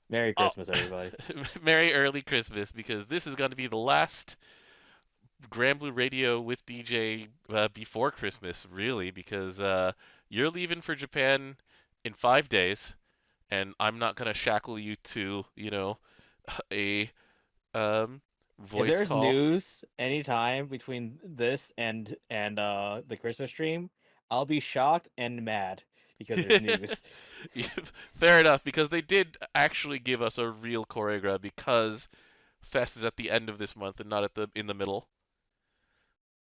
Merry Oh, Christmas, everybody. Merry early Christmas, because this is going to be the last Granblue Radio with DJ before Christmas, really, because you're leaving for Japan in 5 days, and I'm not going to shackle you to, a um, If voice there's call. news anytime between this and the Christmas stream, I'll be shocked and mad because there's news. Yeah, fair enough, because they did actually give us a real choreograph because Fest is at the end of this month and not at the in the middle.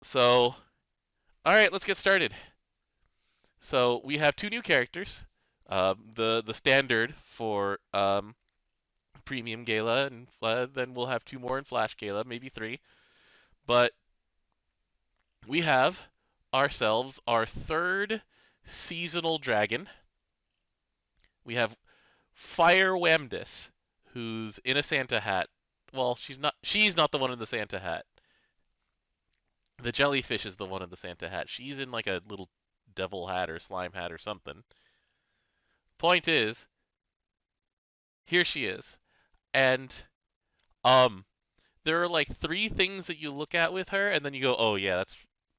So, all right, let's get started. So we have two new characters. The standard for Premium Gala, and then we'll have two more in Flash Gala, maybe three. But we have ourselves our third seasonal dragon. We have Fire Wamdus, who's in a Santa hat. Well, she's not. She's not the one in the Santa hat. The jellyfish is the one in the Santa hat. She's in like a little devil hat or slime hat or something. Point is, here she is, and um, there are like three things that you look at with her, and then you go, "Oh yeah,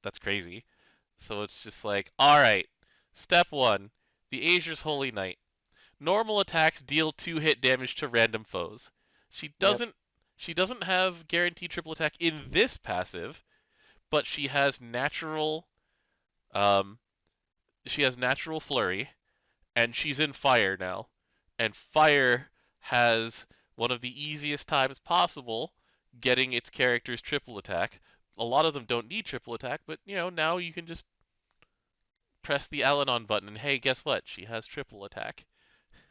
that's crazy." So it's just like, all right. Step one: the Azur's Holy Knight. Normal attacks deal 2 hit damage to random foes. She Yep. doesn't she doesn't have guaranteed triple attack in this passive, but um she has natural flurry, and she's in fire now. And fire has one of the easiest times possible getting its character's triple attack. A lot of them don't need triple attack, but now you can just press the Alanon button and hey, guess what? She has triple attack.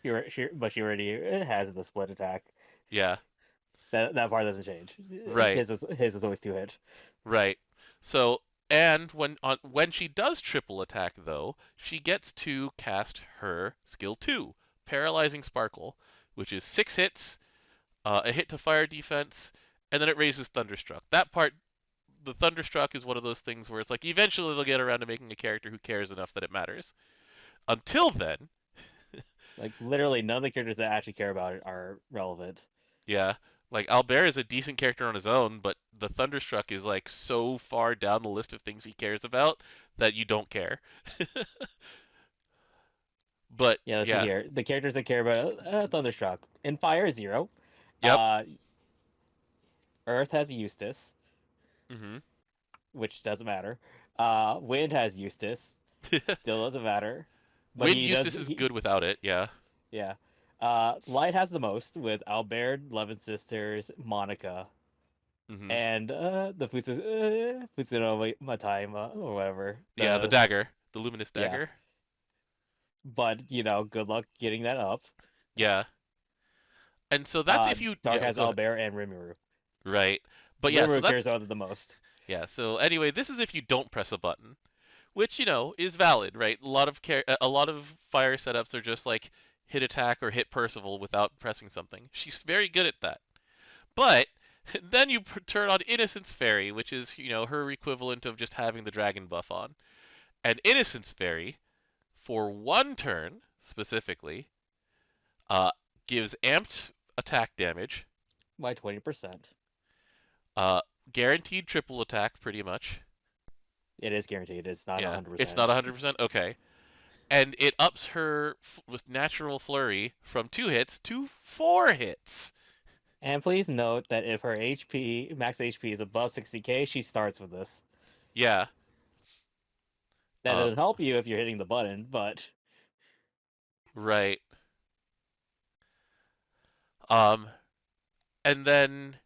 But she already has the split attack. Yeah, That part doesn't change. right. His was always two hit. Right. So, and when she does triple attack though, she gets to cast her skill 2, Paralyzing Sparkle, which is 6 hits, a hit to fire defense, and then it raises Thunderstruck. That part, the Thunderstruck is one of those things where it's like eventually they'll get around to making a character who cares enough that it matters. Until then, Like literally, none of the characters that I actually care about it are relevant. yeah, like Albert is a decent character on his own, but the Thunderstruck is like so far down the list of things he cares about that you don't care. But Yeah, let's see yeah, here. The characters that care about Thunderstruck in Fire Zero. yep. Uh, Earth has Eustace, Hmm. which doesn't matter. Wind has Eustace, still doesn't matter. But Wind he does. Eustace is good without it. Yeah. Yeah. Light has the most with Albert, Eleven Sisters, Monica, Hmm. and the Futsuno Mataima or whatever. Yeah, the dagger, the luminous Yeah. dagger. But good luck getting that up. Yeah. And so that's if you Dark yeah, has go ahead. Albert and Rimuru. Right. But yeah, so Rimuru cares that's about it the most. yeah. So anyway, this is if you don't press a button, which is valid, right? A lot of fire setups are just like hit attack or hit Percival without pressing something. She's very good at that. But then you turn on Innocence Fairy, which is, her equivalent of just having the dragon buff on. And Innocence Fairy, for one turn specifically, uh, gives amped attack damage, By 20%. uh, guaranteed triple attack, pretty much. It is guaranteed. It's not Yeah, it's not 100%. 100%. Okay. And it ups her with natural flurry from 2 hits to 4 hits. And please note that if her max HP is above 60k, she starts with this. Yeah. That Um. doesn't help you if you're hitting the button, but Right. Um. And then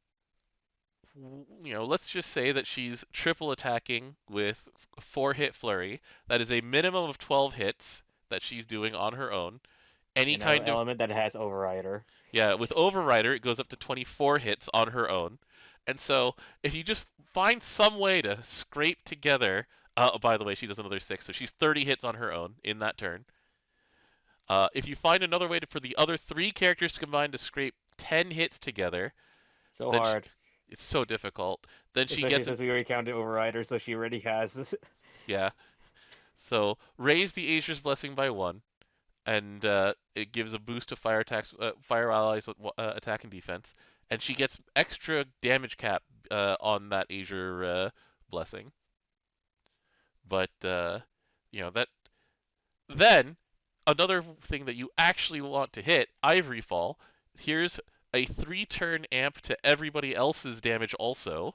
let's just say that she's triple attacking with 4 hit flurry. That is a minimum of 12 hits that she's doing on her own. Any in an kind of element that has Overrider. Yeah, with Overrider it goes up to 24 hits on her own. And so if you just find some way to scrape together, by the way, she does another 6, so she's 30 hits on her own in that turn. If you find another way for the other 3 characters to combine to scrape 10 hits together, So then hard. it's so difficult. Then she Especially gets since we already counted Overrider, so she already has this. yeah. So raise the Acer's Blessing by 1. and it gives a boost to fire allies attack and defense, and she gets extra damage cap on that Azure blessing. But that then another thing that you actually want to hit, Ivory Fall. Here's a 3-turn amp to everybody else's damage also,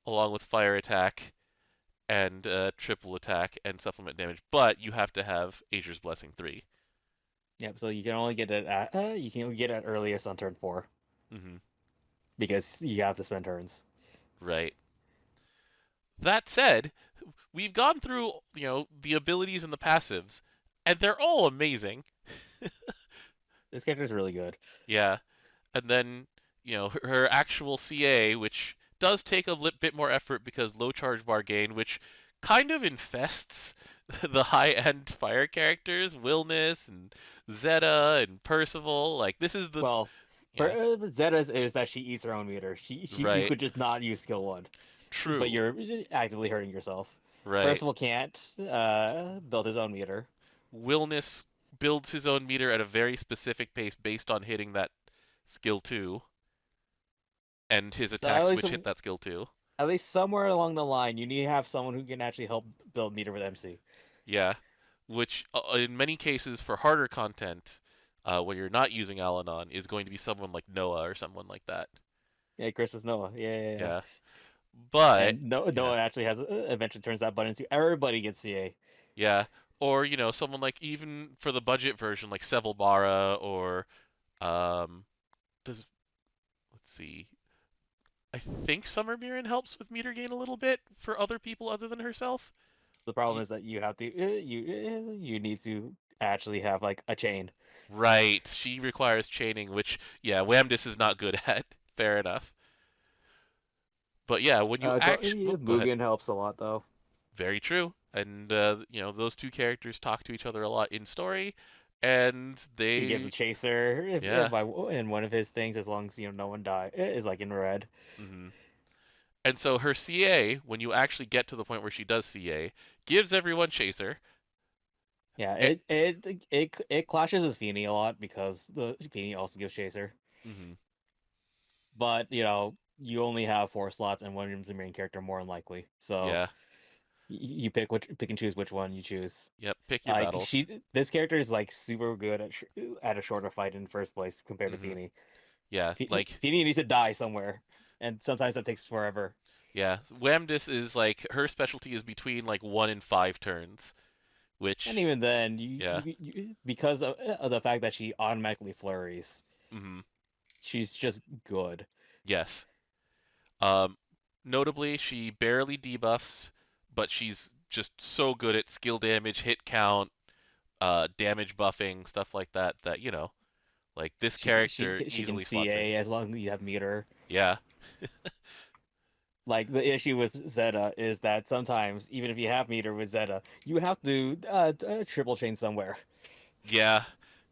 along with fire attack and triple attack and supplement damage. But you have to have Azure's Blessing 3. Yep. So you can only get it at you can only get it earliest on turn 4 Mm-hmm. because you have to spend turns. Right. That said, we've gone through the abilities and the passives, and they're all amazing. This character is really good. Yeah. And then her actual CA, which does take a bit more effort because low charge bar gain, which kind of infests the high-end fire characters, Wilness and Zeta and Percival. Like this is the Well, yeah, Zeta's is that she eats her own meter. She you right. could just not use skill 1, but True. you're actively hurting yourself. Right. Percival can't build his own meter. Wilness builds his own meter at a very specific pace based on hitting that skill 2 and his So attacks which hit that skill 2. at least somewhere along the line, you need to have someone who can actually help build meter with MC. Yeah, which in many cases for harder content, when you're not using Alanon, is going to be someone like Noah or someone like that. Yeah, Christmas Noah. Yeah. Yeah, but And yeah, Noah actually has eventually turns that button to everybody gets CA. yeah, or someone like even for the budget version like Seville Bara or um, does let's see, I think Summer Mirren helps with meter gain a little bit for other people other than herself. The problem is that you have to you need to actually have like a chain. Right, she requires chaining, which yeah, Wamdus is not good at. Fair enough. But yeah, when you actually go ahead. Mugen helps a lot though. Very true. And those two characters talk to each other a lot in story, and He gives a they chaser yeah. by in one of his things as long as no one die is like in red. hmm And so her CA, when you actually get to the point where she does CA, gives everyone chaser. Yeah, It, it clashes with Feeny a lot because the Feeny also gives chaser. hmm But you only have 4 slots and one of them's the main character more than likely. So Yeah. you pick and choose which one you choose. Yep. Pick your Like battles. this character is like super good at a shorter fight in the first place compared to hmm Feeny. Yeah. Like Feeny needs to die somewhere, and sometimes that takes forever. yeah. Wamdus is like her specialty is between like 1 and 5 turns, And which even then, yeah. because of the fact that she automatically flurries, hmm she's just good. Yes. Um, Notably, she barely debuffs, but she's just so good at skill damage, hit count, damage buffing, stuff like that. That like this character She can easily slots in. CA as long as you have meter. Yeah, Like the issue with Zeta is that sometimes even if you have meter with Zeta, you have to triple chain somewhere. yeah,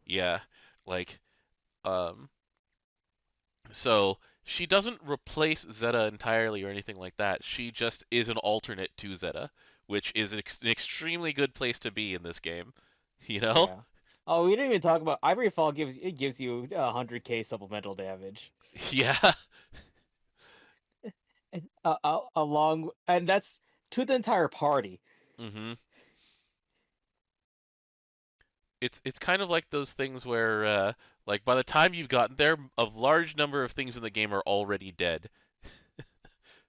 yeah. Like, um, so she doesn't replace Zeta entirely or anything like that. She just is an alternate to Zeta, which is an extremely good place to be in this game. You know? Yeah. Oh, we didn't even talk about Ivory Fall gives you 100k supplemental damage. Yeah. Along and that's to the entire party. hmm It's kind of like those things where like by the time you've gotten there, a large number of things in the game are already dead.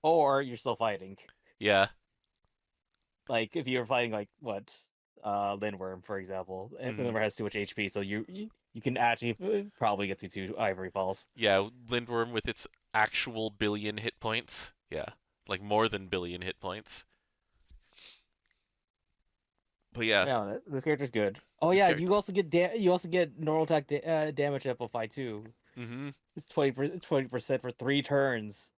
Or you're still fighting. Yeah. Like if you're fighting like what Lindworm, for example, and hmm Lindworm has too much HP, so you can actually probably get to 2 Ivory Falls. Yeah, Lindworm with its actual billion hit points. Yeah. Like more than billion hit points. But yeah, Yeah, this character's good. Oh this yeah, character. you also get normal attack damage amplify too. hmm It's 20% for 3 turns.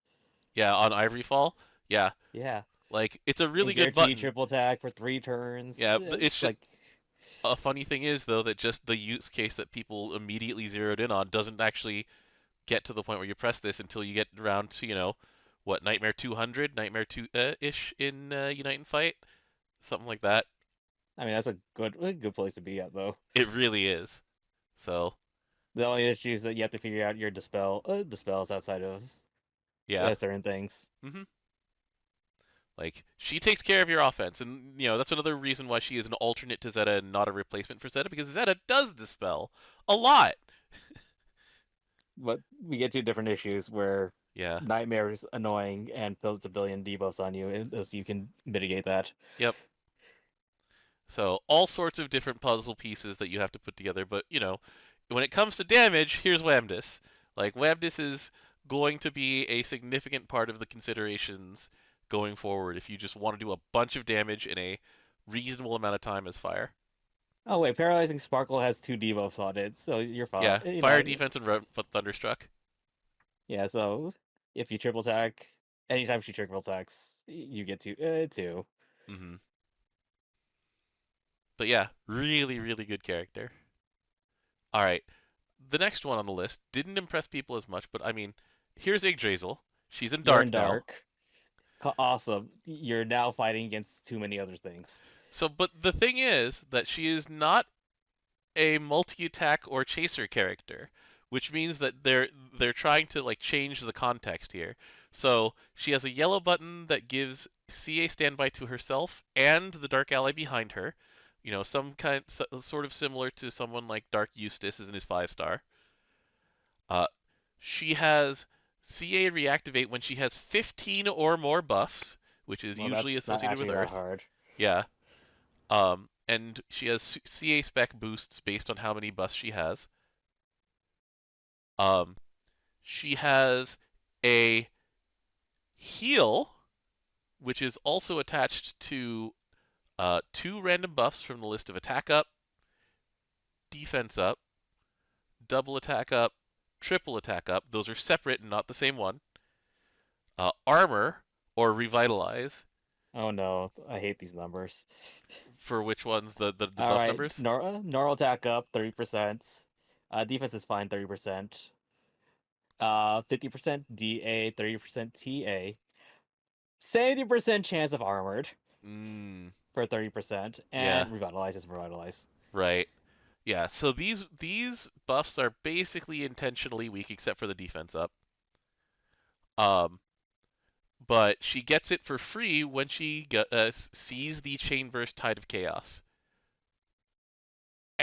Yeah, on Ivory Fall. Yeah. Yeah, Like it's a and really good guaranteed button. triple attack for 3 turns. Yeah, but it's It's just like a funny thing is though that just the use case that people immediately zeroed in on doesn't actually get to the point where you press this until you get around to, what, Nightmare 200, Nightmare 2 ish in Unite and Fight, something like that. I mean, that's a good place to be at, though. It really is. So The only issue is that you have to figure out your dispels outside of yeah. certain things. hmm Like she takes care of your offense, and that's another reason why she is an alternate to Zeta and not a replacement for Zeta, because Zeta does dispel a lot. But we get to different issues where Yeah. Nightmare is annoying and builds a billion debuffs on you, and so you can mitigate that. Yep. So all sorts of different puzzle pieces that you have to put together, but when it comes to damage, here's Wamdus. Like Wamdus is going to be a significant part of the considerations going forward if you just want to do a bunch of damage in a reasonable amount of time as fire. Oh wait, Paralyzing Sparkle has two debuffs on it, so you're fine. Yeah, fire defense and thunderstruck. Yeah. So if you triple attack, anytime she triple attacks, you get two. hmm But yeah, really, really good character. All right, the next one on the list didn't impress people as much, but I mean, here's Yggdrasil. She's in You're in dark now. dark. Awesome. You're now fighting against too many other things. So, but the thing is that she is not a multi-attack or chaser character, which means that they're trying to like change the context here. So she has a yellow button that gives CA standby to herself and the Dark Ally behind her. Some kind sort of similar to someone like Dark Eustace is in his 5-star. Uh, she has CA reactivate when she has 15 or more buffs, which is Well, usually that's not associated with actually that Earth. hard. Yeah. And she has CA spec boosts based on how many buffs she has. Um, she has a heal, which is also attached to two random buffs from the list of attack up, defense up, double attack up, triple attack up. Those are separate and not the same one. Armor or revitalize. Oh no, I hate these numbers. For which ones the All buff right, numbers? normal attack up 30%. Defense is fine 30%. 50% DA, 30% TA. 70% chance of armored Mm, for 30%, yeah, and revitalize is revitalize. right. Yeah, so these buffs are basically intentionally weak except for the defense up. Um, but she gets it for free when she sees the Chainburst Tide of Chaos.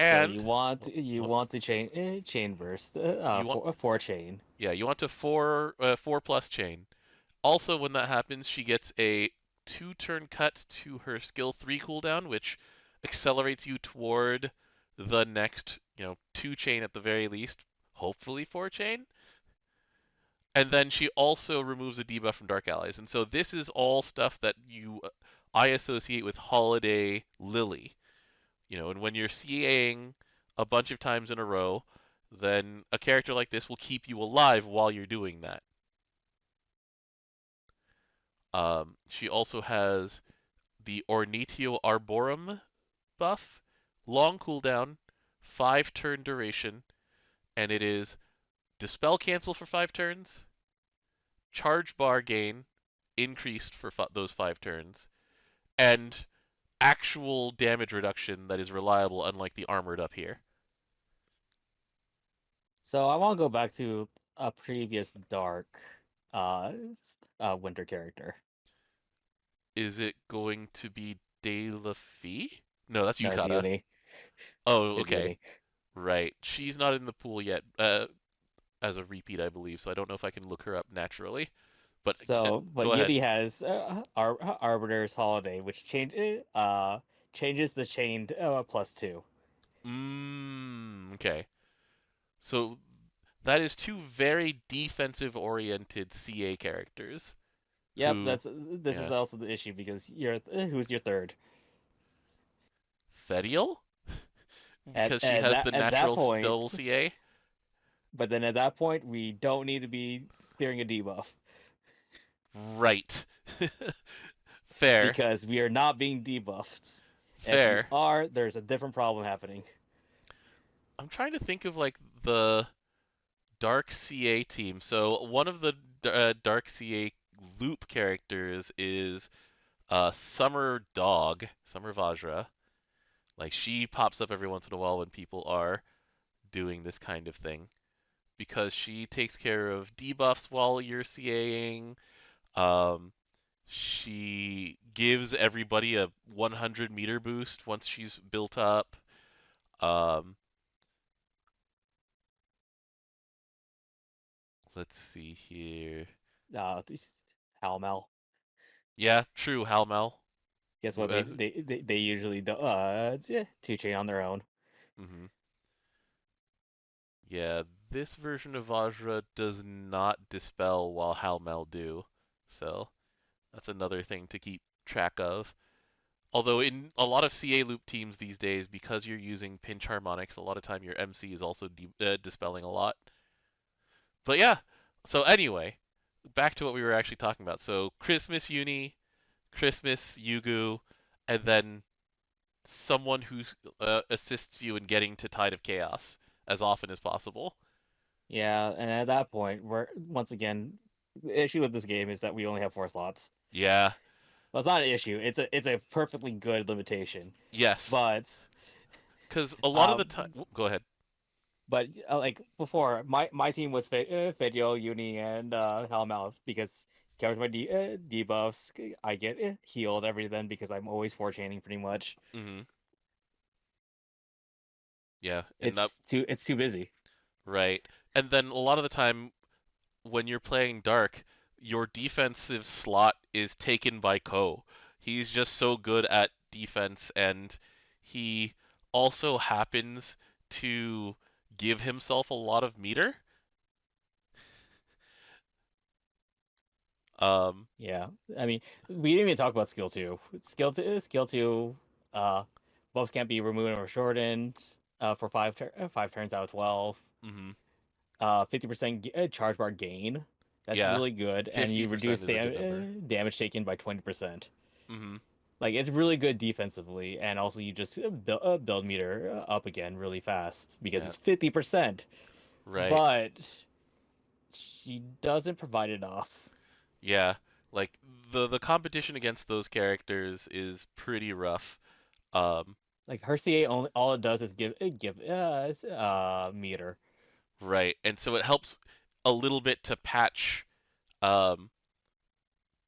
So And you want to chain burst you want for chain. yeah, you want to 4+ chain. Also, when that happens, she gets a 2-turn cut to her skill 3 cooldown, which accelerates you toward the next 2 chain at the very least, hopefully 4 chain. And then she also removes a debuff from Dark Allies. And so this is all stuff that I associate with Holiday Lily. And when you're CAing a bunch of times in a row, then a character like this will keep you alive while you're doing that. She also has the Ornitio Arborum buff, long cooldown, 5-turn duration, and it is Dispel Cancel for 5 turns, Charge Bar Gain increased for those 5 turns, and actual damage reduction that is reliable, unlike the armored up here. So I want to go back to a previous dark uh, winter character. Is it going to be De La Fee? No, that's No, it's Yukata. Uni. Oh, It's okay. Uni. Right. She's not in the pool yet as a repeat, I believe, so I don't know if I can look her up naturally. But But go ahead. Yeti has Arbiter's Holiday, which changes the chained +2. Okay. So that is two very defensive-oriented CA characters Yep, who, this is yeah, also the issue because who's your third? Fediel? At Because she at has that the at that natural point, double CA? but then at that point we don't need to be clearing a debuff Right. Fair. because we are not being debuffed. If you Fair. are, there's a different problem happening. I'm trying to think of like the Dark CA team. So one of the Dark CA loop characters is Summer Dog, Summer Vajra. Like she pops up every once in a while when people are doing this kind of thing because she takes care of debuffs while you're CAing. Um, she gives everybody a 100-meter boost once she's built up. Um, let's see here. Halmel. Yeah, true, Halmel. Guess what? They usually do two chain on their own. Mhm. Yeah, this version of Vajra does not dispel while Halmel do. So that's another thing to keep track of. Although in a lot of CA loop teams these days, because you're using pinch harmonics, a lot of time your MC is also dispelling a lot. But yeah, so anyway, back to what we were actually talking about. So Christmas Uni, Christmas Yugu, and then someone who assists you in getting to Tide of Chaos as often as possible. Yeah, and at that point, we're once again the issue with this game is that we only have 4 slots. Yeah, Well, it's not an issue. It's a perfectly good limitation. yes, But because a lot of the um, time. Go ahead. like before, my team was Fedyo, Uni, and Hellmouth because covers my debuffs. I get healed every then because I'm always four chaining pretty much. Hmm. Yeah, and that It's too busy. right. And then a lot of the time when you're playing Dark, your defensive slot is taken by Ko. He's just so good at defense, and he also happens to give himself a lot of meter. Um, Yeah, I mean, we didn't even talk about skill two. Skill two, uh, buffs can't be removed or shortened. For 5 turns out of 12. mhm. 50% charge bar gain. That's Yeah, really good, and you 50% reduce is a good number. damage taken by 20%. Mhm. Like it's really good defensively, and also you just build meter up again really fast because Yeah, it's 50%. right. But she doesn't provide enough. Yeah, like the competition against those characters is pretty rough. Um, Like her CA only all it does is give meter. right. And so it helps a little bit to patch um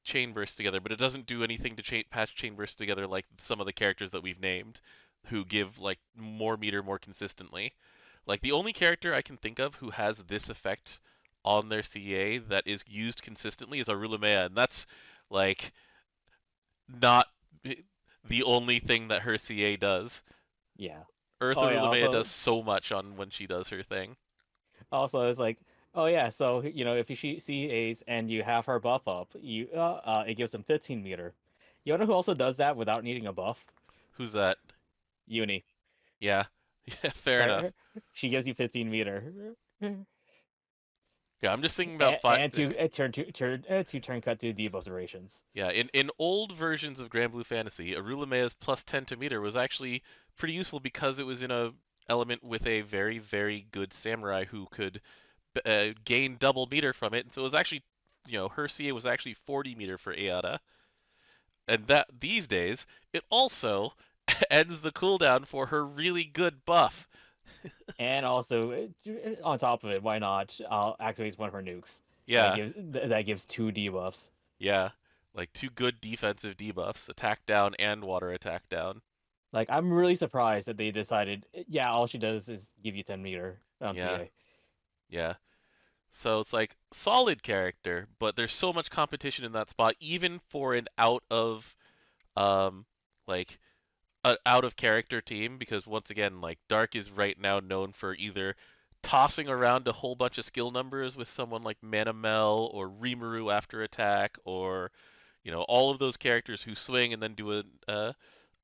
chain bursts together, but it doesn't do anything to patch chain bursts together like some of the characters that we've named who give like more meter more consistently. Like the only character I can think of who has this effect on their CA that is used consistently is Arulumea, and that's like not the only thing that her CA does. Yeah. Earth Oh yeah. Arulumea does so much on when she does her thing. Also, it's like, oh yeah. So if you see A's and you have her buff up, it gives them 15 meter. You know who also does that without needing a buff? Who's that? Uni. Yeah. Yeah, fair enough. She gives you 15 meter. Yeah, I'm just thinking about And two turn cut to debuff durations. yeah, in old versions of Granblue Fantasy, Arulimea's plus 10 to meter was actually pretty useful because it was in a element with a very, very good samurai who could gain double meter from it. And so it was actually, her CA was actually 40 meter for Ayata. And that these days, it also ends the cooldown for her really good buff. And also, on top of it, why not? I'll activate one of her nukes. Yeah, That gives two debuffs. yeah. Like two good defensive debuffs, attack down and water attack down. Like I'm really surprised that they decided, yeah, all she does is give you 10 meter on Yeah, CA. yeah. So it's like solid character, but there's so much competition in that spot, even for an um like an out of character team, because once again, like Dark is right now known for either tossing around a whole bunch of skill numbers with someone like Manamel or Rimuru after attack, or all of those characters who swing and then do a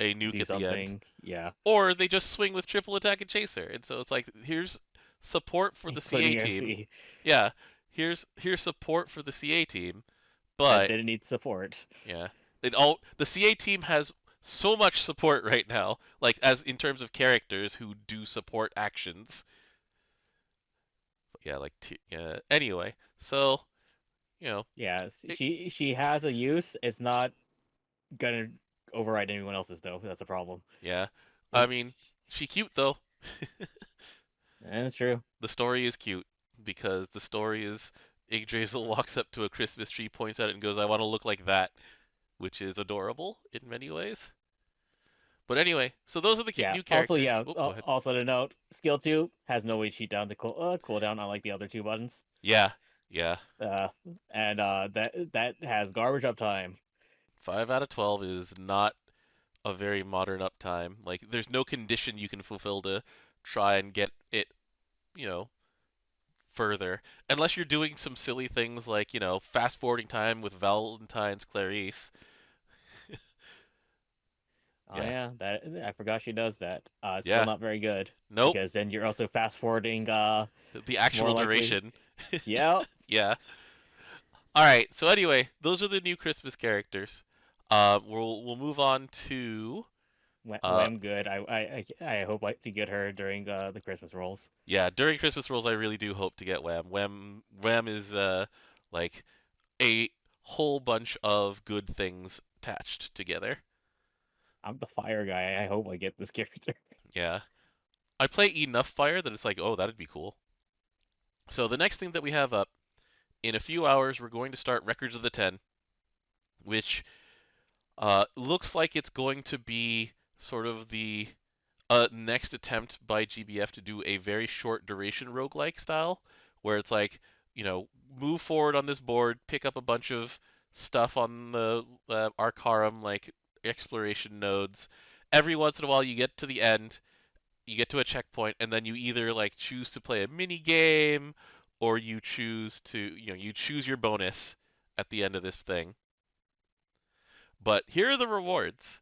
nuke Do at the end, something, yeah, or they just swing with triple attack and chaser. And so it's like here's support for the CA including team. MC Yeah, here's support for the CA team, that but didn't need support. yeah, the CA team has so much support right now, like as in terms of characters who do support actions. But yeah, like anyway, so you know, Yes, it, she has a use. It's not gonna override anyone else's though. That's a problem. yeah. I mean, she cute though. That's true. The story is cute because the story is Yggdrasil walks up to a Christmas tree, points at it, and goes, "I want to look like that," which is adorable in many ways. But anyway, so those are the Yeah. new Also, characters. yeah. Oh, go ahead. Also to note, skill 2 has no way cheat down to cooldown, unlike the other two buttons. Yeah, yeah. Uh, and that has garbage uptime. 5 out of 12 is not a very modern uptime. Like, there's no condition you can fulfill to try and get it, you know, further. Unless you're doing some silly things like, fast forwarding time with Valentine's Clarice. Oh Yeah, yeah, that I forgot she does that. It's still yeah. not very good Nope. because then you're also fast forwarding. The More actual likely. duration. Yeah. Yeah. All right. So anyway, those are the new Christmas characters. We'll move on to uh Wham good. I hope to get her during the Christmas rolls. yeah, during Christmas rolls I really do hope to get Wham. Wham is like a whole bunch of good things attached together. I'm the fire guy. I hope I get this character. Yeah. I play enough fire that it's like, oh, that'd be cool. So the next thing that we have up in a few hours, we're going to start Records of the 10, which looks like it's going to be sort of the next attempt by GBF to do a very short duration roguelike style, where it's like, move forward on this board, pick up a bunch of stuff on the Arcarum, like exploration nodes. Every once in a while, you get to the end, you get to a checkpoint, and then you either like choose to play a mini game, or you choose to, you choose your bonus at the end of this thing. But here are the rewards.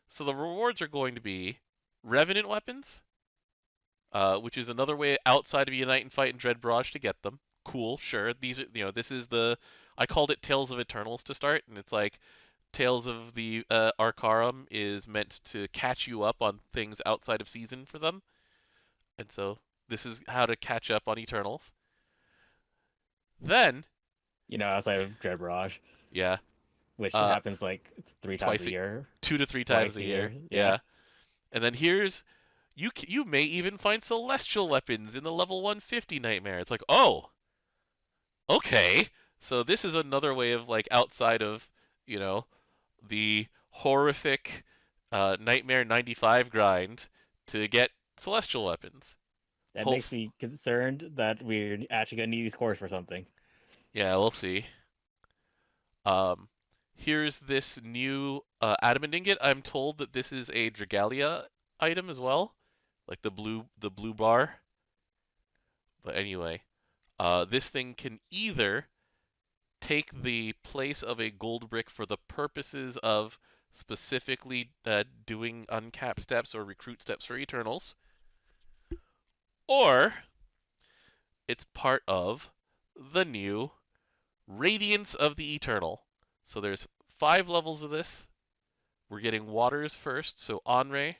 So the rewards are going to be Revenant weapons, which is another way outside of Unite and Fight and Dread Barrage to get them. Cool, sure. These are, this is I called it Tales of Eternals to start, and it's like Tales of the Arcarum is meant to catch you up on things outside of season for them, and so this is how to catch up on Eternals. Then, Outside of Dread Barrage, yeah, which uh, happens like 3 times twice, a year, 2 to 3 times twice a a year, year. Yeah. yeah. And then here's you may even find celestial weapons in the level 150 nightmare. It's like, oh, okay. So this is another way of like outside of, you know, the horrific Nightmare 95 grind to get celestial weapons. That Hope makes me concerned that we're actually gonna need these cores for something. Yeah, we'll see. Um here's this new adamant ingot. I'm told that this is a Dragalia item as well, like the blue bar. But anyway, this thing can either take the place of a gold brick for the purposes of specifically doing uncap steps or recruit steps for Eternals, or it's part of the new Radiance of the Eternal. So there's 5 levels of this. We're getting waters first, so Onray.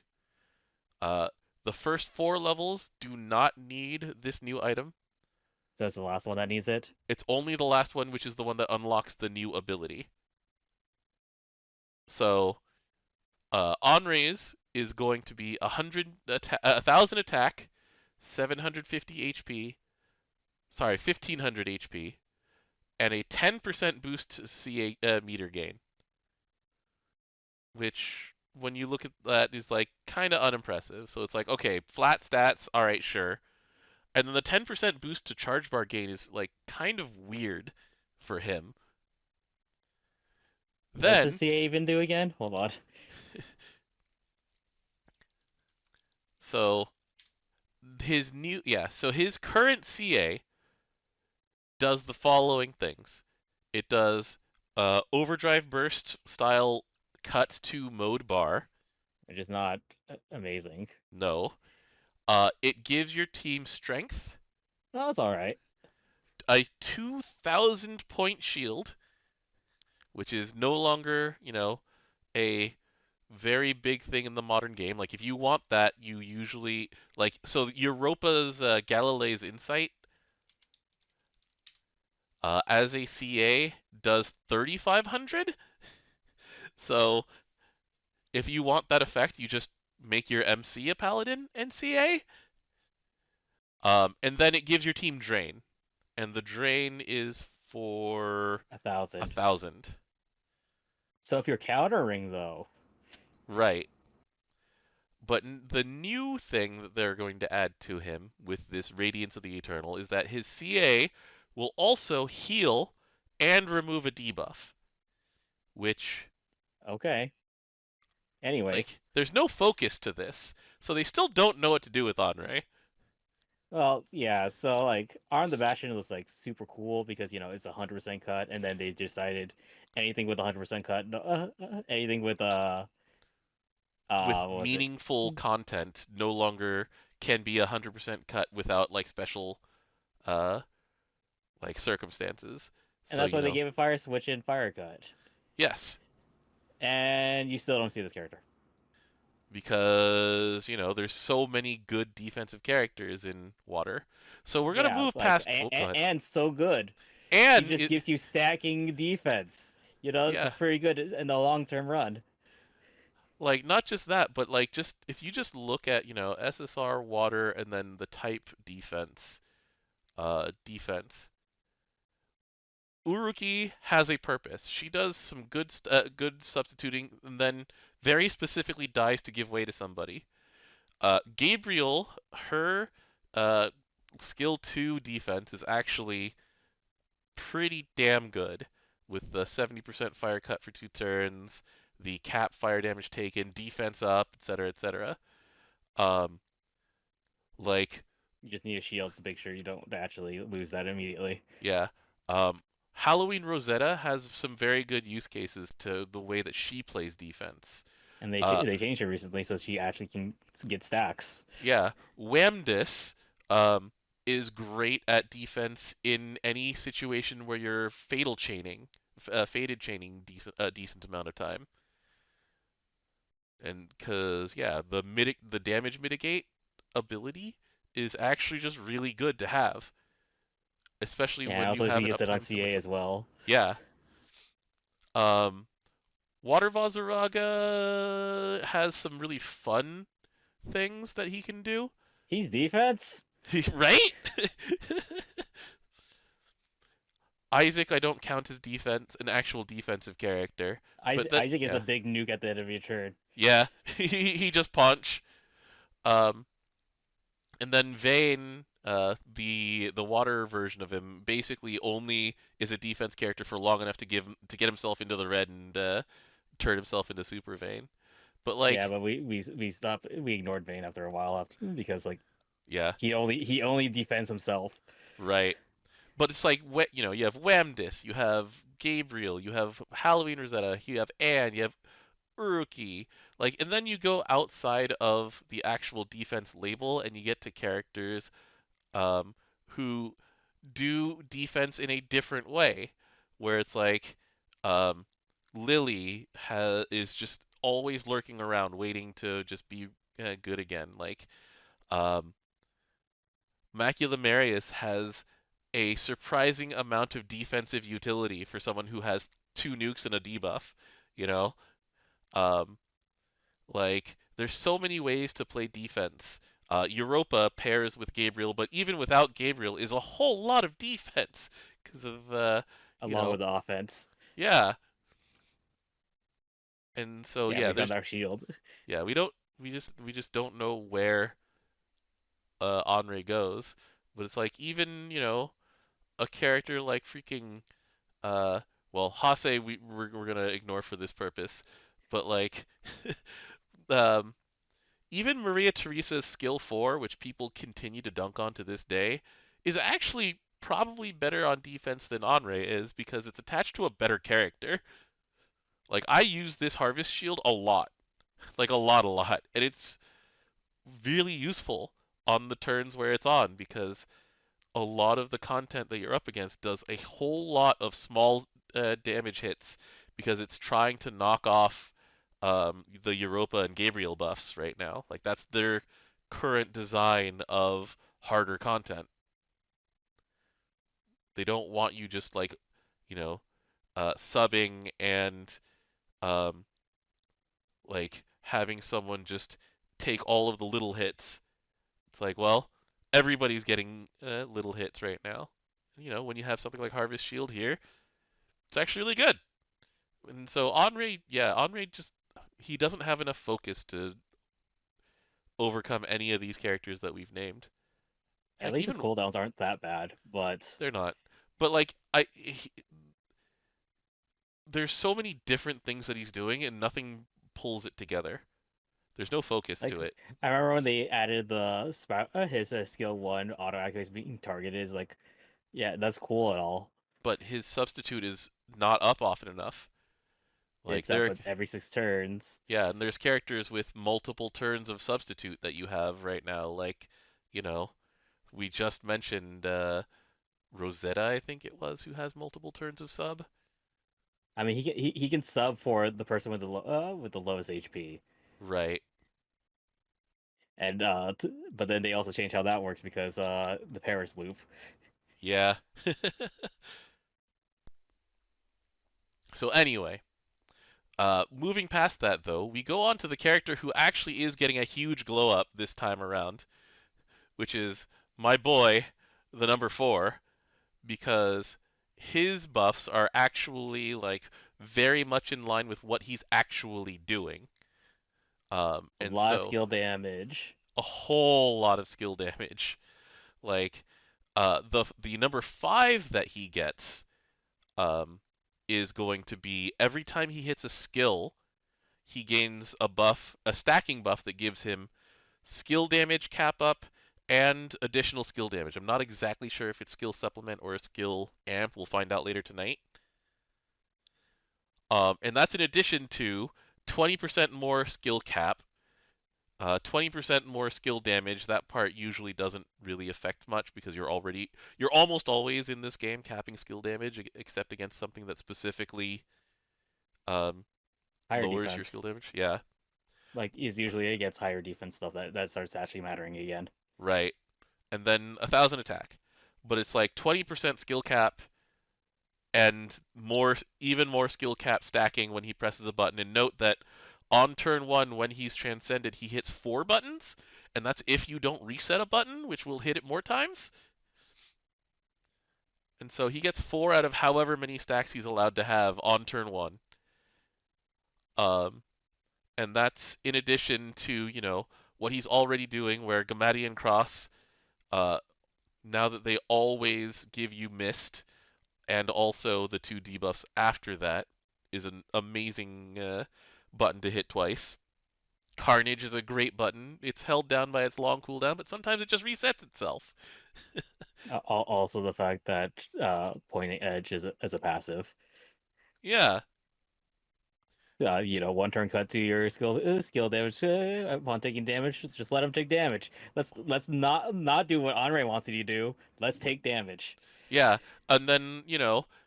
Uh, the first 4 levels do not need this new item. So that's the last one that needs it. It's only the last one, which is the one that unlocks the new ability. So Onray's is going to be 1,000 attack, 750 HP, sorry, 1,500 HP, and a 10% boost to CA meter gain. Which, when you look at that, is like kind of unimpressive. So it's like, okay, flat stats, all right, sure. And then the 10% boost to charge bar gain is like kind of weird for him. What does the Then, CA even do again? Hold on. so his current CA does the following things. It does overdrive burst style cut to mode bar. Which is not amazing. No. It gives your team strength, Oh, that's all right. a 2,000 point shield, which is no longer, a very big thing in the modern game. Like if you want that, you usually so Europa's Galilee's Insight as a CA does 3,500. So if you want that effect, you just make your MC a paladin NCA. And then it gives your team drain, and the drain is for 1,000. 1,000. So if you're countering though, Right. But the new thing that they're going to add to him with this Radiance of the Eternal is that his CA will also heal and remove a debuff, which, okay. like, Anyways, there's no focus to this, so they still don't know what to do with Anre. well, yeah. So like, Arm the Bastion was like super cool because it's 100% cut, and then they decided anything with 100% cut, no, anything with With what was it? meaningful content no longer can be 100% cut without, like, special, uh, like, circumstances. And So, that's why they gave it Fire Switch and Fire Cut, yes, and you still don't see this character. because there's so many good defensive characters in water. So we're gonna Yeah, move like past. Oh, go ahead. and so good. He And just gives you stacking defense. yeah, It's pretty good in the long term run. like not just that, but like just if you just look at SSR water and then the type defense. Uruki has a purpose. She does some good substituting, and then very specifically dies to give way to somebody. Gabriel, her uh, skill 2 defense is actually pretty damn good with the 70% fire cut for 2 turns, the cap fire damage taken, defense up, etc., etc. Um, like, You just need a shield to make sure you don't actually lose that immediately. yeah. Um, Halloween Rosetta has some very good use cases to the way that she plays defense. And Uh, they changed it recently, so she actually can get stacks. Yeah, Wamdus um, is great at defense in any situation where you're fated chaining a decent amount of time. And because yeah, the damage mitigate ability is actually just really good to have, especially Yeah, when you also have she an gets it on uptime so much. CA as well. Yeah. Um, Water Vazaraga has some really fun things that he can do. He's defense. Right? Isaac, I don't count as an actual defensive character, but that, Isaac is a yeah, big nuke at the end of your turn. yeah, he just punch. Um, and then Vayne, the water version of him, basically only is a defense character for long enough to get himself into the red and turn himself into Super Vayne. But Yeah, like, but we stopped. We ignored Vayne after a while because like yeah, he only defends himself. right. But it's like you have Wamdis, you have Gabriel, you have Halloween Rosetta, you have Anne, you have Uruki. Like, and then you go outside of the actual defense label and you get to characters um, who do defense in a different way, where it's like um, Lily is just always lurking around, waiting to just be good again. Like um, Macula Marius has a surprising amount of defensive utility for someone who has 2 nukes and a debuff. You know, um, like there's so many ways to play defense. Europa pairs with Gabriel, but even without Gabriel is a whole lot of defense because of you Along know, with the offense. yeah. And so Yeah, yeah, becomes there's our shield. yeah, we just don't know where Anre goes, but it's like even a character like freaking uh well Hase we're gonna ignore for this purpose, but like um even Maria Theresa's skill 4, which people continue to dunk on to this day, is actually probably better on defense than Anre is because it's attached to a better character. Like I use this Harvest Shield a lot, like a lot, and it's really useful on the turns where it's on because a lot of the content that you're up against does a whole lot of small damage hits because it's trying to knock off the Europa and Gabriel buffs right now. Like that's their current design of harder content. They don't want you just like, you know, subbing and um, like having someone just take all of the little hits. It's like, well, everybody's getting little hits right now. When you have something like Harvest Shield here, it's actually really good. And so Henri just he doesn't have enough focus to overcome any of these characters that we've named. At Heck, least his even cooldowns aren't that bad, but they're not. But there's so many different things that he's doing, and nothing pulls it together. There's no focus like to it. I remember when they added the spout his skill 1 auto activates being targeted is like, yeah, that's cool at all. But his substitute is not up often enough. Like It's up there, with every 6 turns. yeah, and there's characters with multiple turns of substitute that you have right now. Like, you know, we just mentioned Rosetta, I think it was, who has multiple turns of sub. I mean, he can sub for the person with the lowest HP, Right. and but then they also change how that works because the Paris loop. Yeah. So anyway, moving past that though, we go on to the character who actually is getting a huge glow up this time around, which is my boy, the number 4, because his buffs are actually like very much in line with what he's actually doing. A And lot of so skill damage. a whole lot of skill damage. Like the number 5 that he gets um, is going to be every time he hits a skill, he gains a buff, a stacking buff that gives him skill damage cap up and additional skill damage. I'm not exactly sure if it's skill supplement or a skill amp. We'll find out later tonight. And that's in addition to 20% more skill cap, 20% more skill damage. That part usually doesn't really affect much because you're almost always in this game capping skill damage, except against something that specifically um, Higher lowers your skill defense. damage. Yeah, Like is usually it gets higher defense stuff that starts actually mattering again. right. And then 1,000 attack, but it's like 20% skill cap and even more skill cap stacking when he presses a button. And note that on turn 1, when he's transcended, he hits 4 buttons, and that's if you don't reset a button, which will hit it more times. And so he gets 4 out of however many stacks he's allowed to have on turn 1. Um, and that's in addition to, what he's already doing, where Gamadian Cross, uh, now that they always give you Mist, and also the 2 debuffs after that, is an amazing button to hit twice. Carnage is a great button. It's held down by its long cooldown, but sometimes it just resets itself. Also, the fact that pointing edge is a passive. Yeah, 1 turn cut to your skill damage upon taking damage. Just let him take damage. Let's not do what Andre wants you to do. Let's take damage. yeah. And then,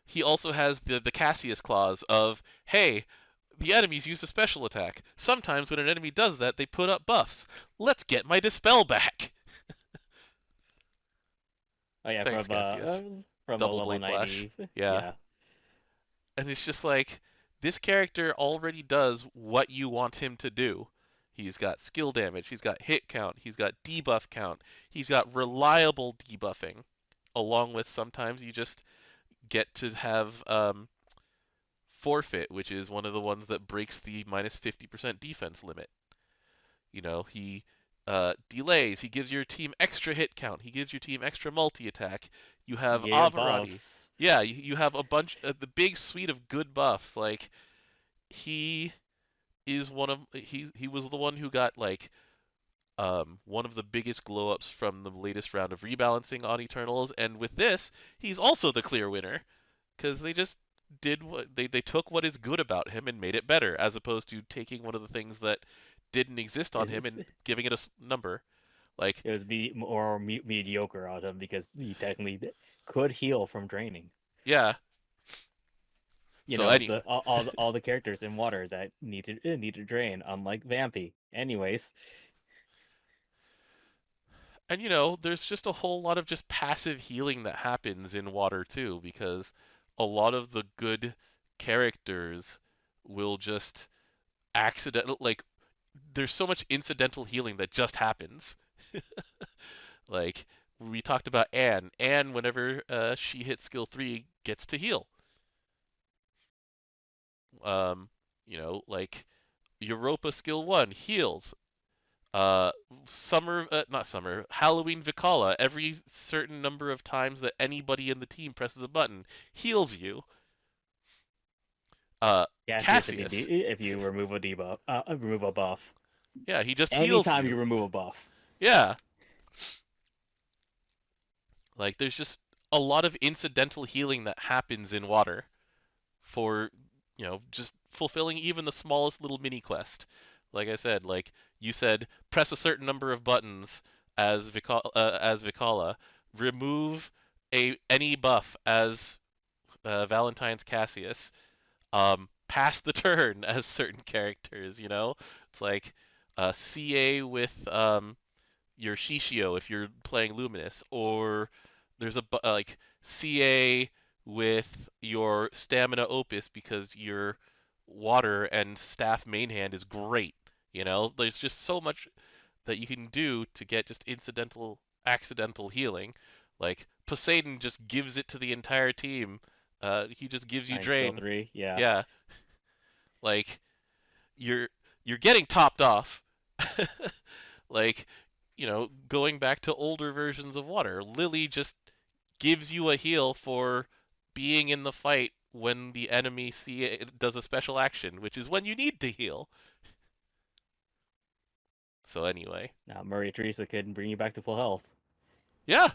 he also has the Cassius clause of, hey, the enemies use a special attack. Sometimes when an enemy does that, they put up buffs. Let's get my Dispel back. Oh yeah, Thanks, Cassius. from a Double level Blade Flash. 90. Yeah. Yeah, And it's just like, this character already does what you want him to do. He's got skill damage, he's got hit count, he's got debuff count, he's got reliable debuffing, along with sometimes you just get to have forfeit, which is one of the ones that breaks the minus 50% defense limit. He delays, he gives your team extra hit count, he gives your team extra multi attack. You have yeah, Avarati. buffs. Yeah, you have a bunch, the big suite of good buffs. Like, he he was the one who got like one of the biggest glow ups from the latest round of rebalancing on Eternals, and with this, he's also the clear winner because they just did what they took what is good about him and made it better, as opposed to taking one of the things that didn't exist on him and giving it a number. Like, It was more mediocre on him because he technically could heal from draining. yeah. So The anyway, all the characters in water that need to drain, unlike Vampy. Anyways, and there's just a whole lot of just passive healing that happens in water too, because a lot of the good characters will just accidentally, like, there's so much incidental healing that just happens. Like we talked about Anne. Anne, whenever she hits skill 3, gets to heal. Um, like Europa skill 1 heals. Uh, not summer, Halloween Vikala, every certain number of times that anybody in the team presses a button, heals you. Cassius, Cassius, if you remove a debuff, remove a buff. yeah, he just heals Anytime you. you remove a buff. Yeah, like there's just a lot of incidental healing that happens in water for, just fulfilling even the smallest little mini quest. Like I said, like you said, press a certain number of buttons as Vikala, remove any buff as Valentine's Cassius, pass the turn as certain characters. It's like CA with your Shishio if you're playing Luminous, or there's like CA with your Stamina Opus because your Water and Staff main hand is great. There's just so much that you can do to get just accidental healing. Like Poseidon just gives it to the entire team. He just gives you And skill drain. 3, yeah. Yeah, like you're you're getting topped off. Like, going back to older versions of water, Lily just gives you a heal for being in the fight when the enemy does a special action, which is when you need to heal. So anyway, Now Maria Teresa can bring you back to full health. yeah,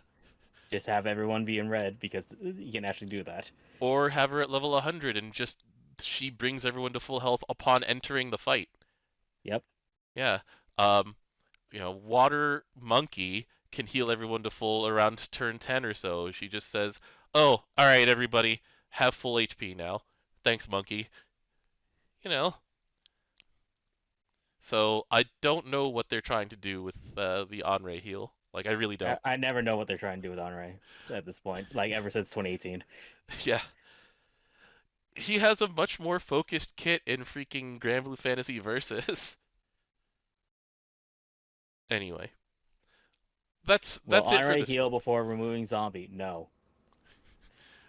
Just have everyone be in red because you can actually do that. or have her at level 100 and just she brings everyone to full health upon entering the fight. Yep. Yeah. Um, Water Monkey can heal everyone to full around turn 10 or so. She just says, "Oh, all right, everybody, have full HP now. Thanks, Monkey." You know. So I don't know what they're trying to do with the Onray heal. Like I really don't. I never know what they're trying to do with Honore at this point. Like ever since 2018. Yeah. He has a much more focused kit in freaking Granblue Fantasy Versus. Anyway, that's Will that's it for Honore this heal month. before removing zombie? No.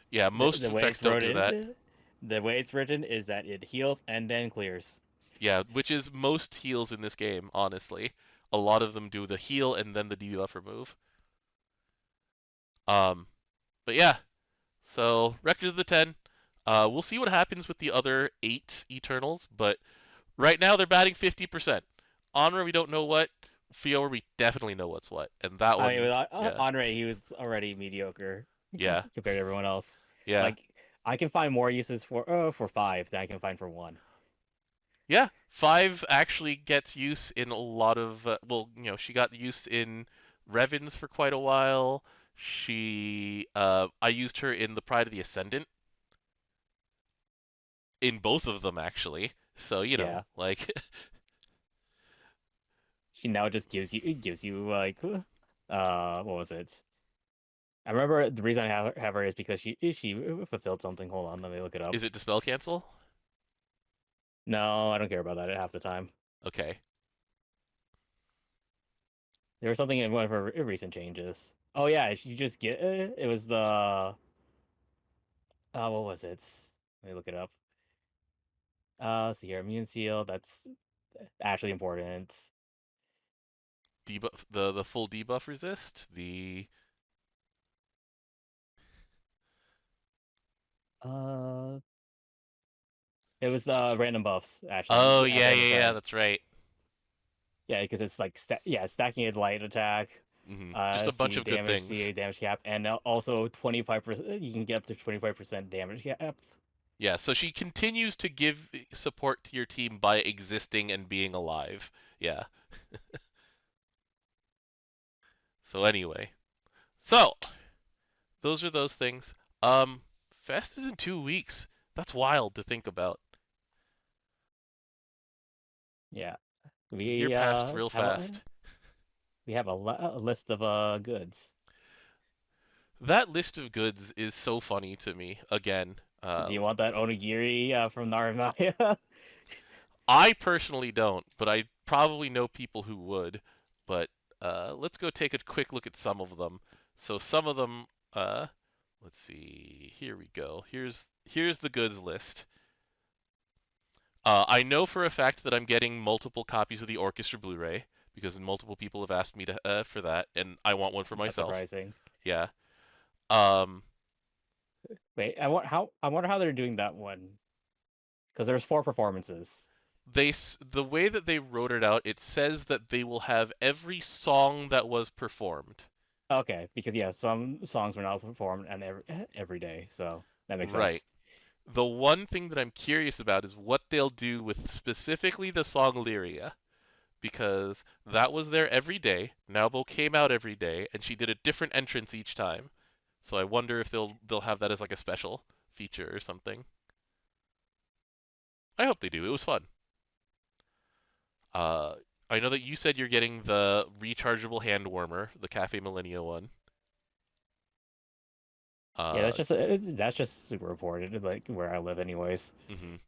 Yeah, most The way effects it's don't do written, that. the way it's written is that it heals and then clears. Yeah, which is most heals in this game, honestly. A lot of them do the heal and then the debuff remove. Um, but yeah, so Record of the 10. We'll see what happens with the other 8 Eternals, but right now they're batting 50%. Honor, we don't know what. Fior, we definitely know what's what. And that I mean, with one, yeah, Honore, he was already mediocre yeah, compared to everyone else. yeah. Like, I can find more uses for 5 than I can find for 1. Yeah, 5 actually gets use in a lot of. Well, she got use in Revens for quite a while. I used her in the Pride of the Ascendant, in both of them actually. So Yeah. like, She now just gives you like what was it? I remember the reason I have her is because she fulfilled something. Hold on, let me look it up. is it dispel cancel? No, I don't care about that at half the time. Okay. There was something in one of her recent changes. Oh yeah, you just get it was the what was it? Let me look it up. Let's see here, immune seal. That's actually important. Debuff the full debuff resist. The Uh, it was the random buffs Oh actually at yeah, the end of yeah, yeah. turn. That's right. Yeah, because it's like stacking a light attack. Just a bunch C of good damage, things. CA damage cap, and also 25%. You can get up to 25% damage cap. Yeah, so she continues to give support to your team by existing and being alive. Yeah. So anyway, so those are those things. Um, Fest is in 2 weeks. That's wild to think about. Yeah, The year passed real fast. we have a list of goods. That list of goods is so funny to me. Again, Do you want that onigiri from Narimaya? I personally don't, but I probably know people who would, but let's go take a quick look at some of them. So some of them, let's see. Here we go. Here's the goods list. I know for a fact that I'm getting multiple copies of the Orchestra Blu-ray because multiple people have asked me to for that, and I want one for That's myself. surprising. Yeah. Um, Wait, I wonder how they're doing that one because there's 4 performances. the way that they wrote it out, it says that they will have every song that was performed. Okay, because yeah, some songs were not performed and every day, so that makes Right. sense. The one thing that I'm curious about is what they'll do with specifically the song Lyria, because that was there every day. Naobo came out every day, and she did a different entrance each time. So I wonder if they'll have that as like a special feature or something. I hope they do. It was fun. Uh, I know that you said you're getting the rechargeable hand warmer, the Cafe Millennia one. Yeah, Uh, that's just super important, like where I live, anyways. mhm.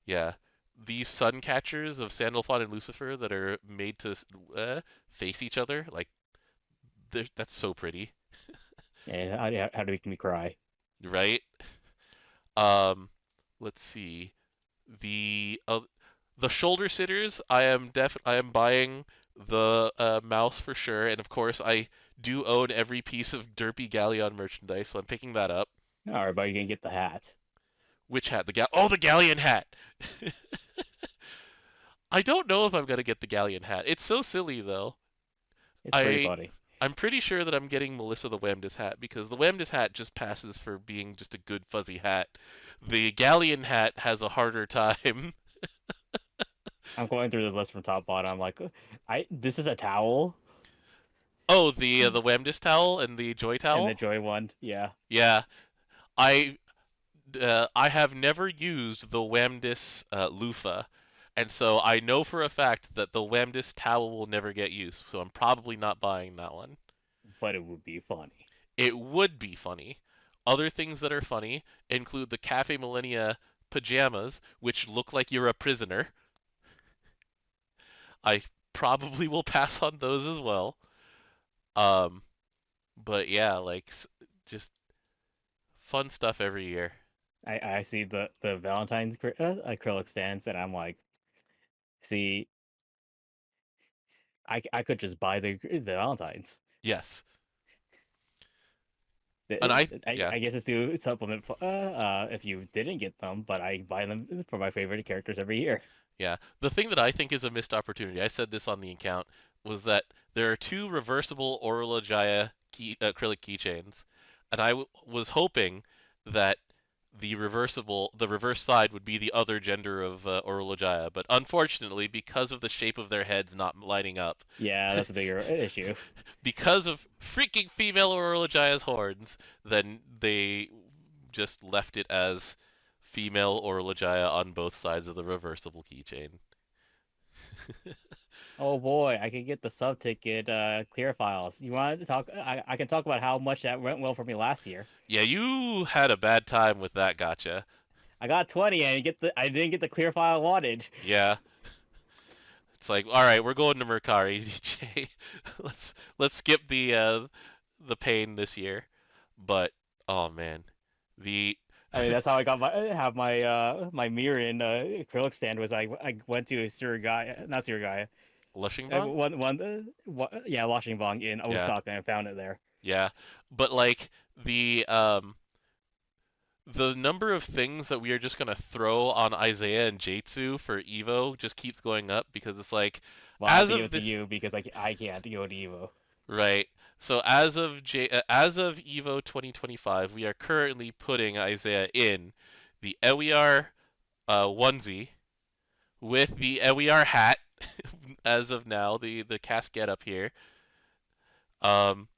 Yeah. These sun catchers of Sandalphon and Lucifer that are made to face each other, like that's so pretty, And how do you make me cry? right? Um, let's see. The the shoulder sitters, I am buying the mouse for sure, and of course I do own every piece of Derpy Galleon merchandise, so I'm picking that up. All right, but you can get the hat. Which hat? Oh, the Galleon hat. I don't know if I'm gonna get the Galleon hat. It's so silly though. It's pretty I funny. I'm pretty sure that I'm getting Melissa the Wamdus hat because the Wamdus hat just passes for being just a good fuzzy hat. The Galleon hat has a harder time. I'm going through the list from top bottom. I'm like, I this is a towel Oh, the Wamdus towel and the Joy and the towel. joy one. Yeah, Yeah, I I have never used the Wamdus loofah, and so I know for a fact that the Wamdus towel will never get used. So I'm probably not buying that one. but it would be funny. It would be funny. Other things that are funny include the Cafe Millennia pajamas, which look like you're a prisoner. I probably will pass on those as well. Um, but yeah, like just fun stuff every year. I see the Valentine's acrylic stands, and I'm like, see, I could just buy the Valentines. Yes, and The- I I, yeah I guess it's to supplement if you didn't get them, but I buy them for my favorite characters every year. yeah. The thing that I think is a missed opportunity, I said this on the account, was that there are two reversible Orolojaya acrylic keychains, and was hoping that the reverse side would be the other gender of Orolojaya, but unfortunately, because of the shape of their heads not lining up, Yeah, that's a bigger issue. because of freaking female Orolojaya's horns, then they just left it as female Orolojaya on both sides of the reversible keychain. Oh boy, I can get the sub ticket clear files. You want to talk? I can talk about how much that went well for me last year. Yeah, you had a bad time with that, gotcha. I got 20 and I didn't get the clear file I wanted. Yeah, it's like, all right, we're going to Mercari, DJ. Let's skip the pain this year. But oh man, the I mean, that's how I got my mirror in acrylic stand. Was I went to Surugaya, not Surugaya, Lushing yeah, Washington in Yeah, Osaka and found it there. yeah. But like the number of things that we are just gonna throw on Isaiah and Jatsu for Evo just keeps going up because it's like Well, I have as to give of it to this you because I can't go to Evo. right. So as of Evo 2025, we are currently putting Isaiah in the Ewiar onesie with the Ewiar hat as of now, the casket up here. Um,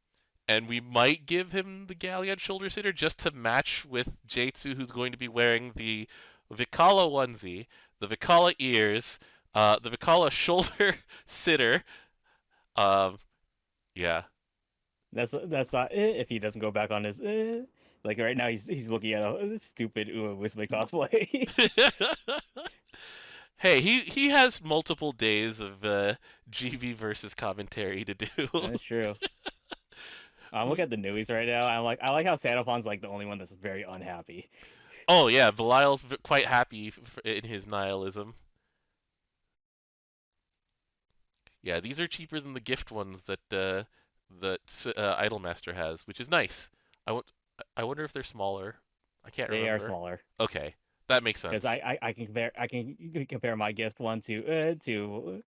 and we might give him the Galleon shoulder sitter just to match with Jatsu, who's going to be wearing the Vikala onesie, the Vikala ears, the Vikala shoulder sitter. Um, yeah. That's not it if he doesn't go back on his like right now he's looking at a stupid Uma Wisme cosplay. Hey, he has multiple days of GB versus commentary to do. That's true. I'm looking at the newies right now. I like how Sanofon's like the only one that's very unhappy. Oh yeah, Belial's quite happy in his nihilism. Yeah, these are cheaper than the gift ones that Idolmaster has, which is nice. I want I wonder if they're smaller. I can't They are remember. smaller Okay, that makes because sense. I can compare my gift one to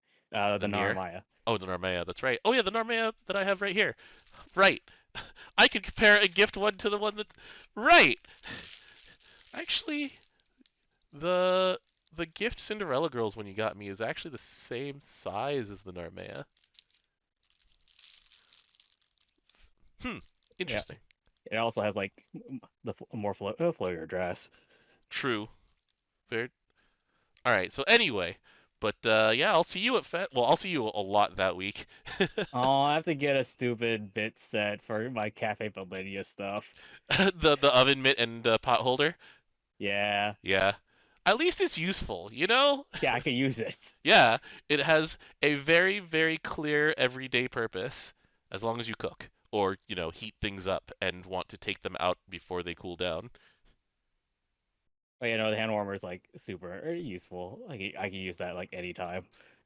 The the mirror. Narmaya. Oh, the Narmaya, that's right. Oh yeah, the Narmaya that I have right here. Right. I could compare a gift one to the one that. Right. Actually, the gift Cinderella Girls one you got me is actually the same size as the Narmaya. Hmm. Yeah, Interesting. it also has like the more floater dress. True. Fair. All right. So anyway, but yeah, I'll see you at Well, I'll see you a lot that week. Oh, I have to get a stupid bit set for my Cafe Valdinia stuff. The oven mitt and pot holder. Yeah, Yeah. At least it's useful, you know? yeah, I can use it. Yeah, it has a very, very clear everyday purpose as long as you cook or, heat things up and want to take them out before they cool down. But the hand warmer is like super useful. Like I can use that like anytime.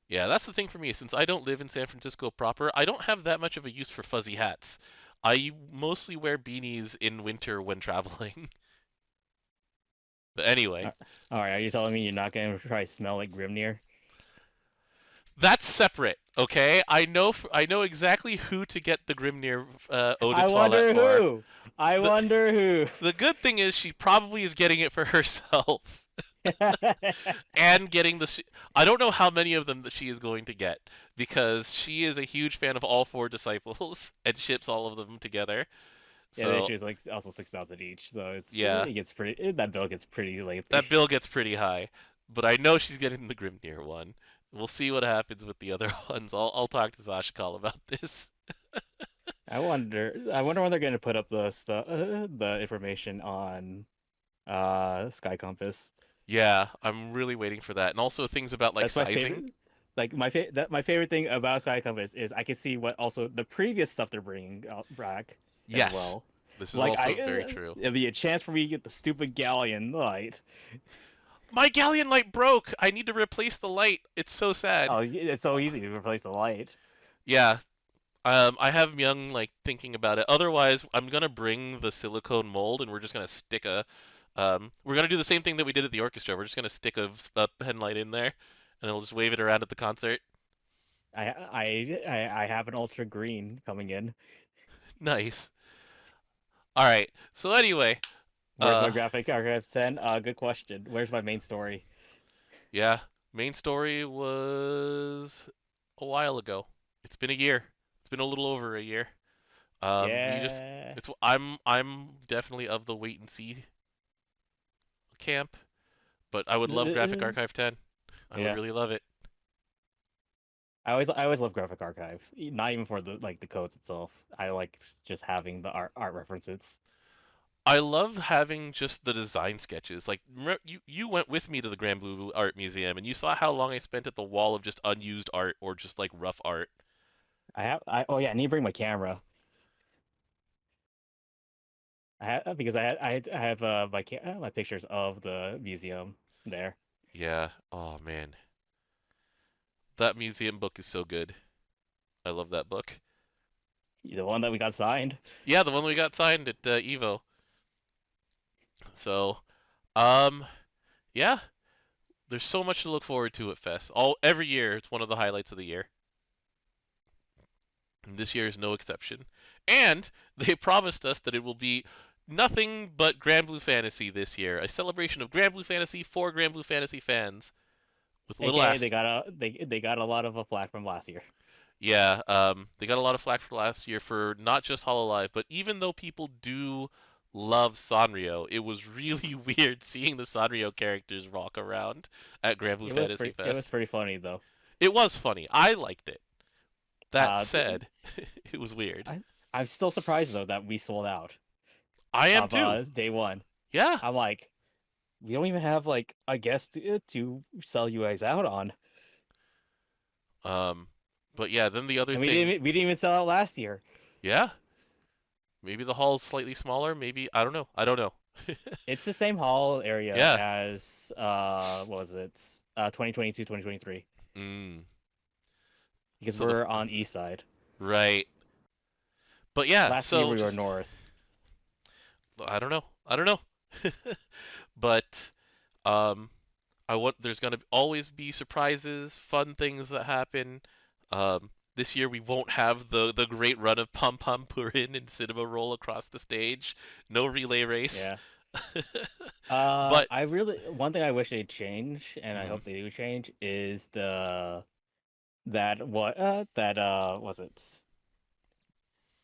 Yeah, that's the thing for me. Since I don't live in San Francisco proper, I don't have that much of a use for fuzzy hats. I mostly wear beanies in winter when traveling. But anyway, Uh, All right, are you telling me you're not gonna try smell like Grimnir? that's separate, okay? I know exactly who to get the Grimnir eau de I toilette wonder for. who. I The wonder who. the good thing is she probably is getting it for herself. And getting I don't know how many of them that she is going to get because she is a huge fan of all four disciples and ships all of them together. Yeah, the So issue is like also 6,000 each, so yeah, it gets pretty. That bill gets pretty lengthy. that bill gets pretty high, but I know she's getting the Grimnir one. We'll see what happens with the other ones. I'll talk to Zashkal about this. I wonder when they're gonna put up the stuff, the information on Sky Compass. Yeah, I'm really waiting for that, and also things about like That's my sizing. favorite. Like my favorite thing about Sky Compass is I can see what also the previous stuff they're bringing out back as Yes, well. this is Like also very true. it'll be a chance for me to get the stupid galleon light. My galleon light broke. I need to replace the light. It's so sad. Oh, it's so easy to replace the light. Yeah, I have Young like thinking about it. Otherwise, I'm gonna bring the silicone mold, and we're just gonna stick a. We're gonna do the same thing that we did at the orchestra. We're just gonna stick a pen light in there, and it'll just wave it around at the concert. I have an ultra green coming in. Nice. All right. So anyway, Where's my uh, graphic archive 10? Good question. Where's my main story? yeah, main story was a while ago. It's been a year. It's been a little over a year. We just Yeah. I'm definitely of the wait and see camp, but I would love Graphic Archive 10. I would Yeah. really love it. I always love graphic archive. Not even for the codes itself. I like just having the art references. I love having just the design sketches. Like you went with me to the Granblue Art Museum and you saw how long I spent at the wall of just unused art or just like rough art. Oh yeah, I need to bring my camera. I have my pictures of the museum there. Yeah. Oh man. That museum book is so good. I love that book. The one that we got signed. Yeah, the one we got signed at Evo. So, um, yeah, there's so much to look forward to at Fest. Every year, it's one of the highlights of the year. And this year is no exception. And they promised us that it will be nothing but Granblue Fantasy this year, a celebration of Granblue Fantasy for Granblue Fantasy fans with a little AKA ask. they got a lot of flack from last year. Yeah, they got a lot of flack for last year for not just Hololive, but even though people do love Sanrio, it was really weird seeing the Sanrio characters walk around at Granblue Fantasy It was Fest. pretty funny though. It was funny. I liked it. That Uh, said, it was weird. I'm still surprised though that we sold out I am of too. day one. Yeah. I'm like, We don't even have like a guest to sell you guys out on, Um, but yeah, then the other and thing, we didn't even sell out last year. yeah, maybe the hall's slightly smaller. Maybe I don't know. I don't know. It's the same hall area Yeah. as what was it? 2022, 2023, Mm. because So the we're on east side. right. But yeah, Last year so we were just north. I don't know. I don't know. But um I want there's gonna always be surprises, fun things that happen. This year we won't have the great run of Pom Pom Purin and Cinema Roll across the stage. No relay race. Yeah. But I really one thing I wish they'd change, and I mm, hope they do change, is that was it?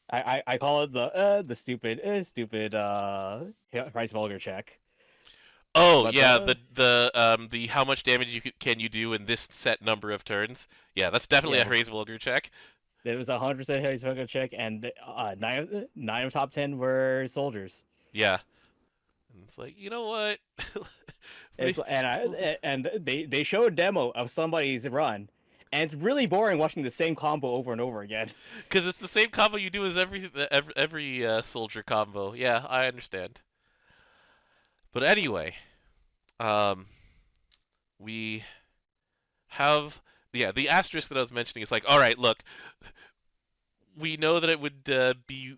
I call it the stupid price vulgar check. oh But yeah, the how much damage can you do in this set number of turns? Yeah, that's definitely yeah, a Haze Vulgar check. it was 100% price vulgar check, and nine of top 10 were soldiers. Yeah, and it's like you know what? It's and We'll just they showed a demo of somebody's run, and it's really boring watching the same combo over and over again. because it's the same combo you do as every soldier combo. Yeah, I understand. But anyway, um, we have yeah the asterisk that I was mentioning is like, all right, look, we know that it would be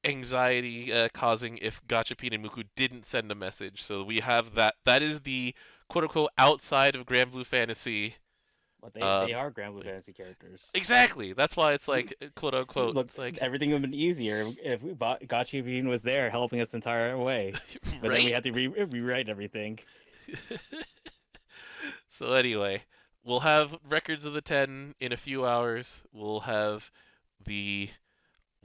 anxiety causing if Gachapin and Muku didn't send a message. So we have that. That is the quote unquote outside of Granblue Fantasy. But they Um, are Granblue thing. Fantasy characters. Exactly. That's why it's like quote unquote. Look, It's like everything would have been easier if Gotchi Bean was there helping us the entire way. But then we right. had to rewrite everything. So anyway, we'll have records of the 10 in a few hours. We'll have the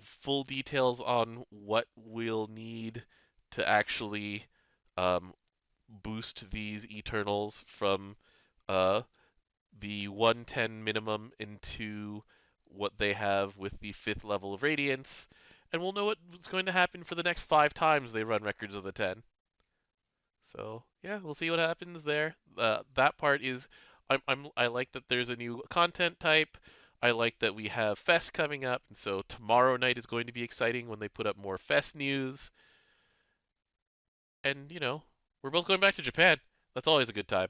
full details on what we'll need to actually um, boost these Eternals from uh, the 110 minimum into what they have with the 5th level of Radiance, and we'll know what's going to happen for the next 5 times they run records of the 10. So yeah, we'll see what happens there. That part is, I like that there's a new content type. I like that we have Fest coming up, and so tomorrow night is going to be exciting when they put up more Fest news. And we're both going back to Japan. That's always a good time.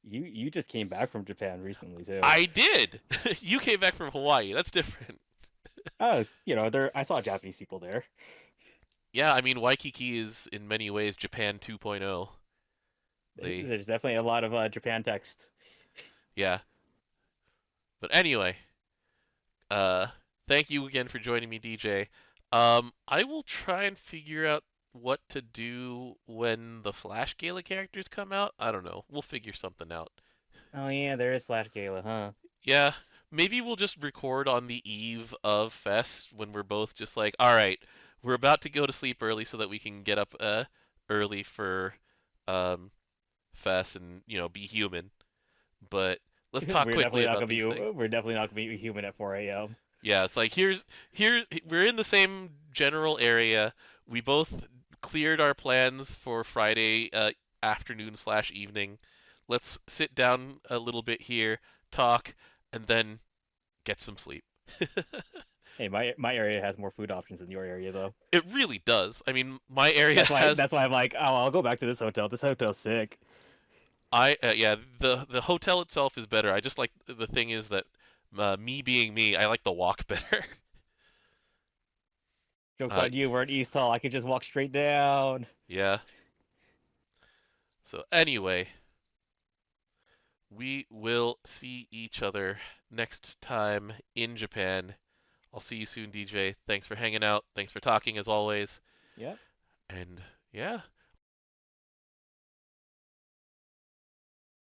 You just came back from Japan recently too. I did. You came back from Hawaii. That's different. Oh, there I saw Japanese people there. Yeah, I mean Waikiki is in many ways Japan 2.0. They There's definitely a lot of Japan text. yeah. But anyway, uh thank you again for joining me, DJ. I will try and figure out what to do when the Flash Gala characters come out. I don't know. We'll figure something out. Oh yeah, there is Flash Gala, huh? Yeah, maybe we'll just record on the eve of Fest when we're both just like, all right, we're about to go to sleep early so that we can get up early for um Fest and be human. But let's talk quickly about these things. We're definitely not gonna be human at 4 a.m. Yeah, it's like here's we're in the same general area. We both cleared our plans for Friday afternoon slash evening. Let's sit down a little bit here, talk, and then get some sleep. Hey, my area has more food options than your area though. It really does. I mean, my area has That's why I'm like, oh, I'll go back to this hotel. This hotel's sick. I yeah, the hotel itself is better. I just like the thing is that me being me, I like the walk better. Jokes Uh on you. We're at East Hall. I can just walk straight down. yeah. So anyway, we will see each other next time in Japan. I'll see you soon, DJ. Thanks for hanging out. Thanks for talking as always. Yep. And yeah,